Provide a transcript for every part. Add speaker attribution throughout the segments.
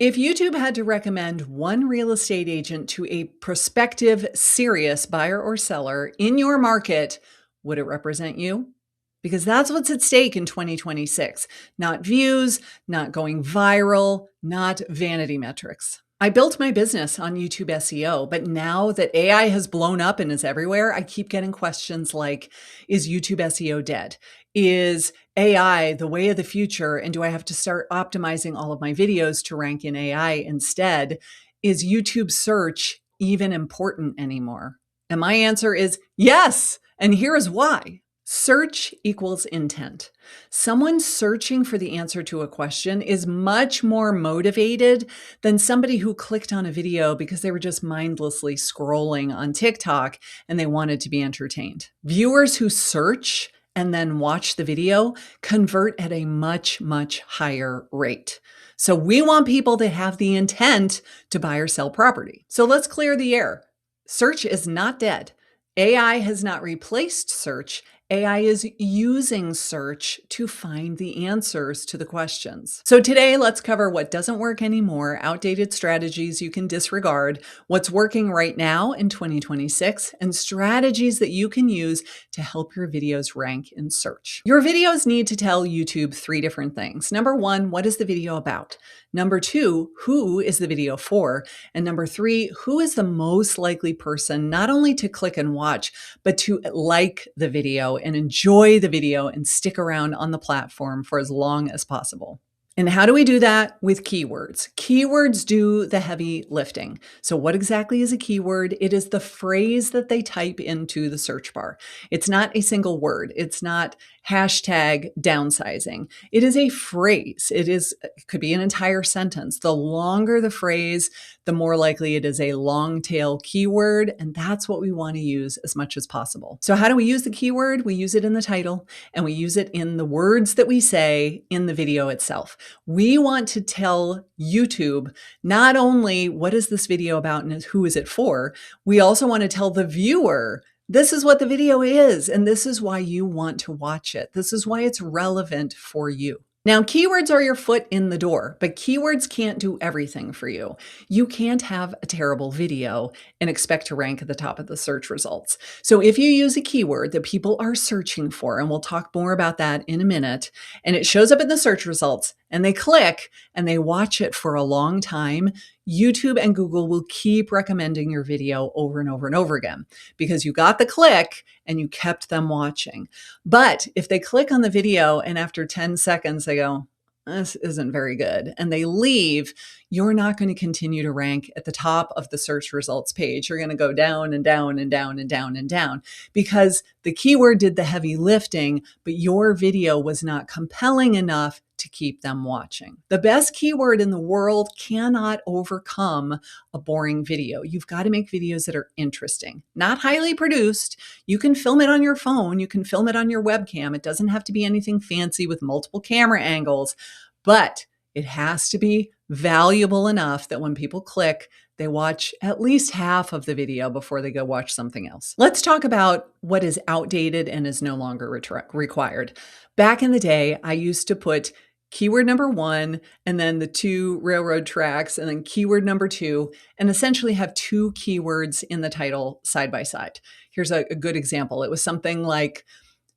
Speaker 1: If YouTube had to recommend one real estate agent to a prospective serious buyer or seller in your market, would it represent you? Because that's what's at stake in 2026. Not views, not going viral, not vanity metrics. I built my business on YouTube SEO, but now that AI has blown up and is everywhere, I keep getting questions like, is YouTube SEO dead? Is AI the way of the future? And do I have to start optimizing all of my videos to rank in AI instead? Is YouTube search even important anymore? And my answer is yes. And here's why. Search equals intent. Someone searching for the answer to a question is much more motivated than somebody who clicked on a video because they were just mindlessly scrolling on TikTok and they wanted to be entertained. Viewers who search and then watch the video convert at a much, much higher rate. So we want people to have the intent to buy or sell property. So let's clear the air. Search is not dead. AI has not replaced search. AI is using search to find the answers to the questions. So today, let's cover what doesn't work anymore, outdated strategies you can disregard, what's working right now in 2026, and strategies that you can use to help your videos rank in search. Your videos need to tell YouTube 3 different things. Number 1, what is the video about? Number 2, who is the video for? And number 3, who is the most likely person not only to click and watch, but to like the video and enjoy the video and stick around on the platform for as long as possible. And how do we do that? With keywords. Keywords do the heavy lifting. So what exactly is a keyword? It is the phrase that they type into the search bar. It's not a single word. It's not hashtag downsizing. It is a phrase. It could be an entire sentence. The longer the phrase, the more likely it is a long tail keyword. And that's what we want to use as much as possible. So how do we use the keyword? We use it in the title and we use it in the words that we say in the video itself. We want to tell YouTube not only what is this video about and who is it for, we also want to tell the viewer, this is what the video is, and this is why you want to watch it. This is why it's relevant for you. Now, keywords are your foot in the door, but keywords can't do everything for you. You can't have a terrible video and expect to rank at the top of the search results. So if you use a keyword that people are searching for, and we'll talk more about that in a minute, and it shows up in the search results, and they click and they watch it for a long time, YouTube and Google will keep recommending your video over and over and over again because you got the click and you kept them watching. But if they click on the video and after 10 seconds they go, this isn't very good, and they leave, you're not going to continue to rank at the top of the search results page. You're going to go down and down and down and down and down because the keyword did the heavy lifting, but your video was not compelling enough to keep them watching. The best keyword in the world cannot overcome a boring video. You've got to make videos that are interesting, not highly produced. You can film it on your phone. You can film it on your webcam. It doesn't have to be anything fancy with multiple camera angles, but it has to be valuable enough that when people click, they watch at least half of the video before they go watch something else. Let's talk about what is outdated and is no longer required. Back in the day, I used to put keyword number 1, and then the 2 railroad tracks, and then keyword number 2, and essentially have 2 keywords in the title side by side. Here's a good example. It was something like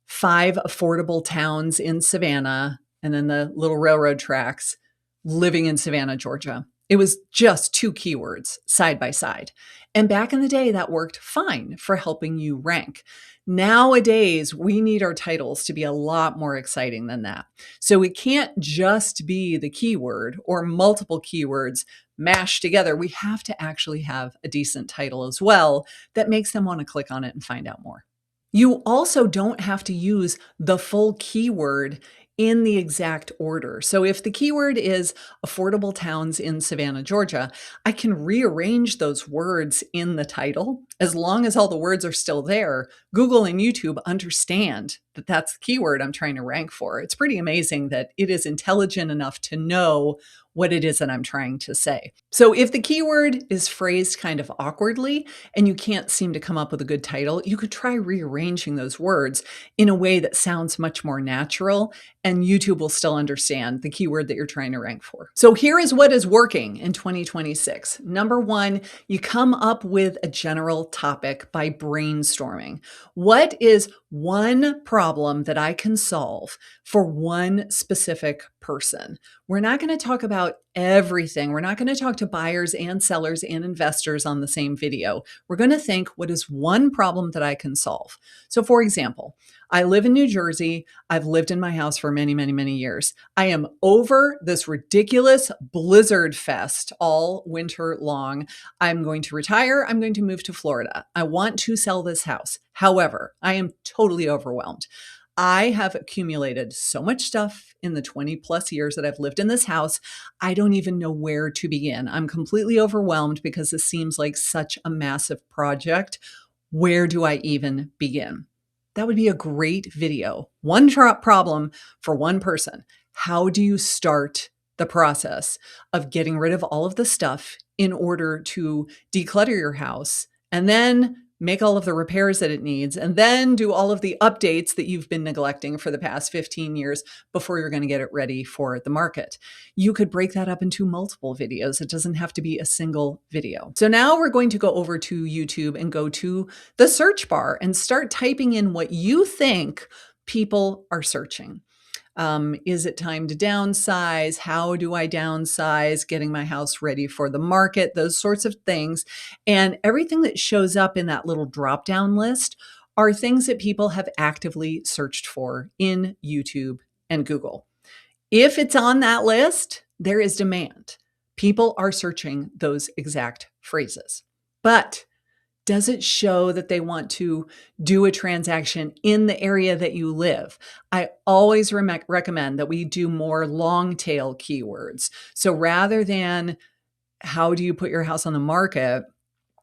Speaker 1: 5 affordable towns in Savannah, and then the little railroad tracks, living in Savannah, Georgia. It was just 2 keywords side by side. And back in the day, that worked fine for helping you rank. Nowadays, we need our titles to be a lot more exciting than that. So it can't just be the keyword or multiple keywords mashed together. We have to actually have a decent title as well that makes them want to click on it and find out more. You also don't have to use the full keyword in the exact order. So if the keyword is affordable towns in Savannah, Georgia, I can rearrange those words in the title. As long as all the words are still there, Google and YouTube understand that that's the keyword I'm trying to rank for. It's pretty amazing that it is intelligent enough to know what it is that I'm trying to say. So if the keyword is phrased kind of awkwardly and you can't seem to come up with a good title, you could try rearranging those words in a way that sounds much more natural, and YouTube will still understand the keyword that you're trying to rank for. So here is what is working in 2026. Number one, you come up with a general topic by brainstorming. What is one problem that I can solve for one specific person? We're not going to talk about everything. We're not going to talk to buyers and sellers and investors on the same video. We're going to think, what is one problem that I can solve? So for example, I live in New Jersey. I've lived in my house for many, many, many years. I am over this ridiculous blizzard fest all winter long. I'm going to retire. I'm going to move to Florida. I want to sell this house. However, I am totally overwhelmed. I have accumulated so much stuff in the 20 plus years that I've lived in this house. I don't even know where to begin. I'm completely overwhelmed because this seems like such a massive project. Where do I even begin? That would be a great video. One problem for one person. How do you start the process of getting rid of all of the stuff in order to declutter your house and then make all of the repairs that it needs, and then do all of the updates that you've been neglecting for the past 15 years before you're going to get it ready for the market? You could break that up into multiple videos. It doesn't have to be a single video. So now we're going to go over to YouTube and go to the search bar and start typing in what you think people are searching. Is it time to downsize? How do I downsize? Getting my house ready for the market, those sorts of things. And everything that shows up in that little drop-down list are things that people have actively searched for in YouTube and Google. If it's on that list, there is demand. People are searching those exact phrases. But does it show that they want to do a transaction in the area that you live? I always recommend that we do more long tail keywords. So rather than how do you put your house on the market,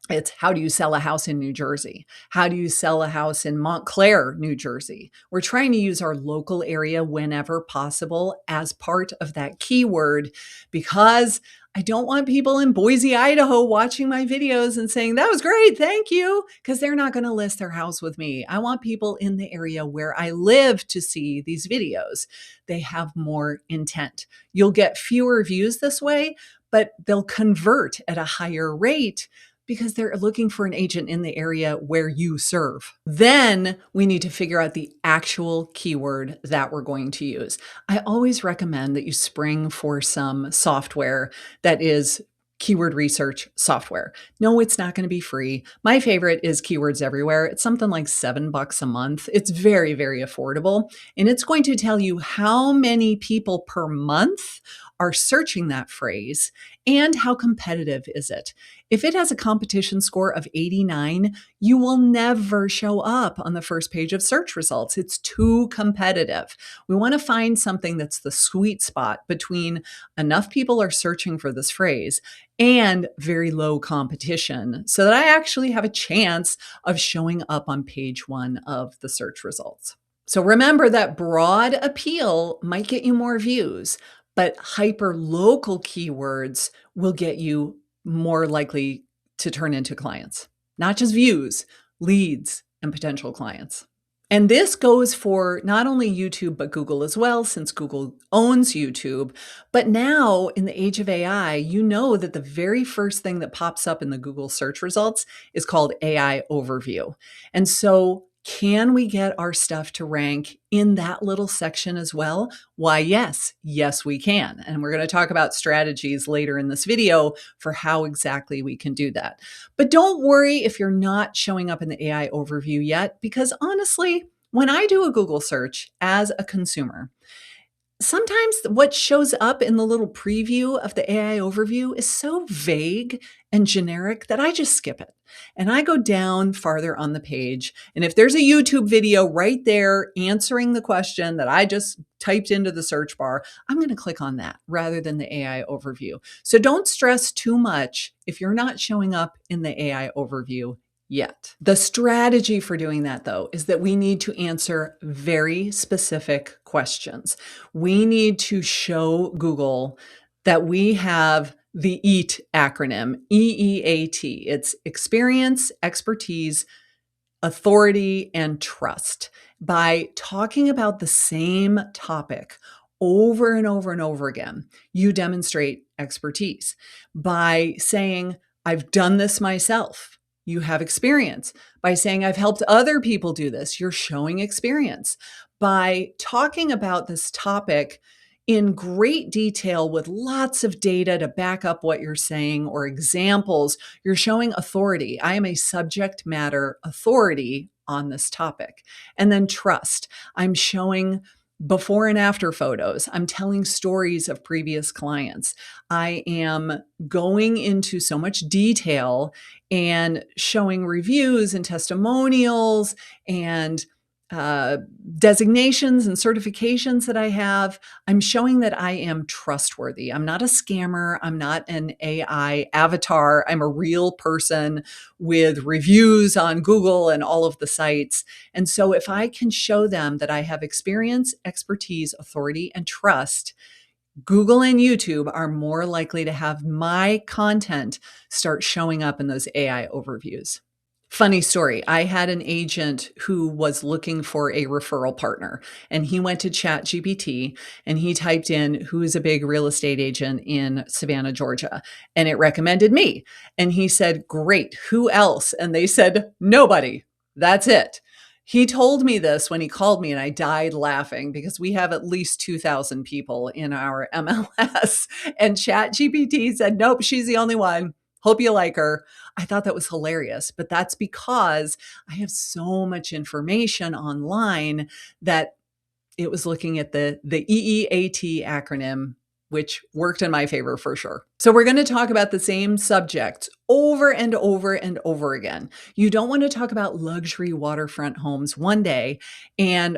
Speaker 1: it's how do you sell a house in New Jersey? How do you sell a house in Montclair, New Jersey? We're trying to use our local area whenever possible as part of that keyword, because I don't want people in Boise, Idaho watching my videos and saying, that was great, thank you, because they're not going to list their house with me. I want people in the area where I live to see these videos. They have more intent. You'll get fewer views this way, but they'll convert at a higher rate because they're looking for an agent in the area where you serve. Then we need to figure out the actual keyword that we're going to use. I always recommend that you spring for some software that is keyword research software. No, it's not going to be free. My favorite is Keywords Everywhere. It's something like $7 a month. It's very, very affordable. And it's going to tell you how many people per month are searching that phrase and how competitive is it. If it has a competition score of 89, you will never show up on the first page of search results. It's too competitive. We want to find something that's the sweet spot between enough people are searching for this phrase and very low competition so that I actually have a chance of showing up on page one of the search results. So remember that broad appeal might get you more views, but hyper local keywords will get you more likely to turn into clients, not just views, leads, and potential clients. And this goes for not only YouTube, but Google as well, since Google owns YouTube. But now in the age of AI, you know that the very first thing that pops up in the Google search results is called AI overview. And so can we get our stuff to rank in that little section as well? Why, yes, we can. And we're going to talk about strategies later in this video for how exactly we can do that. But don't worry if you're not showing up in the AI overview yet, because honestly, when I do a Google search as a consumer, sometimes what shows up in the little preview of the AI overview is so vague and generic that I just skip it. And I go down farther on the page. And if there's a YouTube video right there answering the question that I just typed into the search bar, I'm going to click on that rather than the AI overview. So don't stress too much if you're not showing up in the AI overview yet. The strategy for doing that, though, is that we need to answer very specific questions. We need to show Google that we have the EAT acronym, EEAT. It's experience, expertise, authority, and trust. By talking about the same topic over and over and over again, you demonstrate expertise. By saying, I've done this myself, you have experience. By saying, I've helped other people do this, you're showing experience. By talking about this topic in great detail with lots of data to back up what you're saying or examples, you're showing authority. I am a subject matter authority on this topic. And then trust. I'm showing before and after photos. I'm telling stories of previous clients. I am going into so much detail and showing reviews and testimonials and designations and certifications that I have. I'm showing that I am trustworthy. I'm not a scammer. I'm not an AI avatar. I'm a real person with reviews on Google and all of the sites. And so if I can show them that I have experience, expertise, authority, and trust, Google and YouTube are more likely to have my content start showing up in those AI overviews. Funny story. I had an agent who was looking for a referral partner, and he went to ChatGPT and he typed in who is a big real estate agent in Savannah, Georgia, and it recommended me. And he said, "Great. Who else?" And they said, "Nobody. That's it." He told me this when he called me, and I died laughing because we have at least 2,000 people in our MLS. And ChatGPT said, "Nope, she's the only one. Hope you like her." I thought that was hilarious, but that's because I have so much information online that it was looking at the EEAT acronym, which worked in my favor for sure. So we're going to talk about the same subjects over and over and over again. You don't want to talk about luxury waterfront homes one day and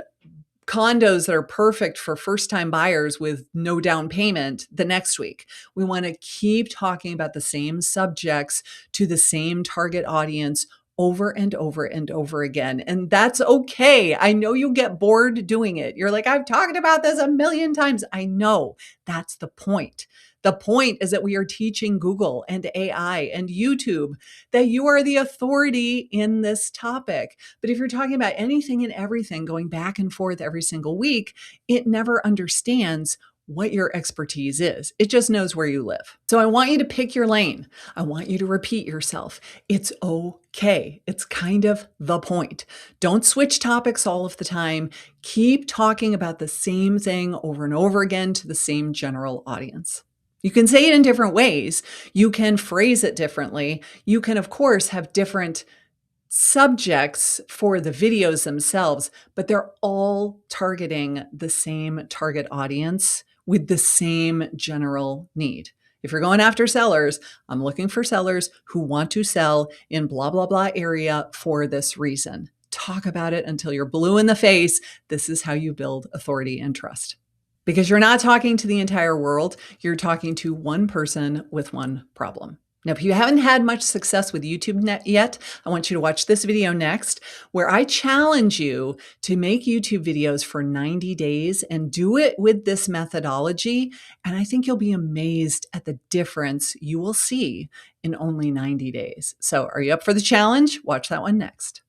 Speaker 1: condos that are perfect for first-time buyers with no down payment the next week. We want to keep talking about the same subjects to the same target audience over and over and over again. And that's okay. I know you get bored doing it. You're like, I've talked about this a million times. I know. That's the point. The point is that we are teaching Google and AI and YouTube that you are the authority in this topic. But if you're talking about anything and everything going back and forth every single week, it never understands what your expertise is. It just knows where you live. So I want you to pick your lane. I want you to repeat yourself. It's okay. It's kind of the point. Don't switch topics all of the time. Keep talking about the same thing over and over again to the same general audience. You can say it in different ways. You can phrase it differently. You can, of course, have different subjects for the videos themselves, but they're all targeting the same target audience with the same general need. If you're going after sellers, I'm looking for sellers who want to sell in blah, blah, blah area for this reason. Talk about it until you're blue in the face. This is how you build authority and trust. Because you're not talking to the entire world, you're talking to one person with one problem. Now, if you haven't had much success with YouTube yet, I want you to watch this video next, where I challenge you to make YouTube videos for 90 days and do it with this methodology. And I think you'll be amazed at the difference you will see in only 90 days. So are you up for the challenge? Watch that one next.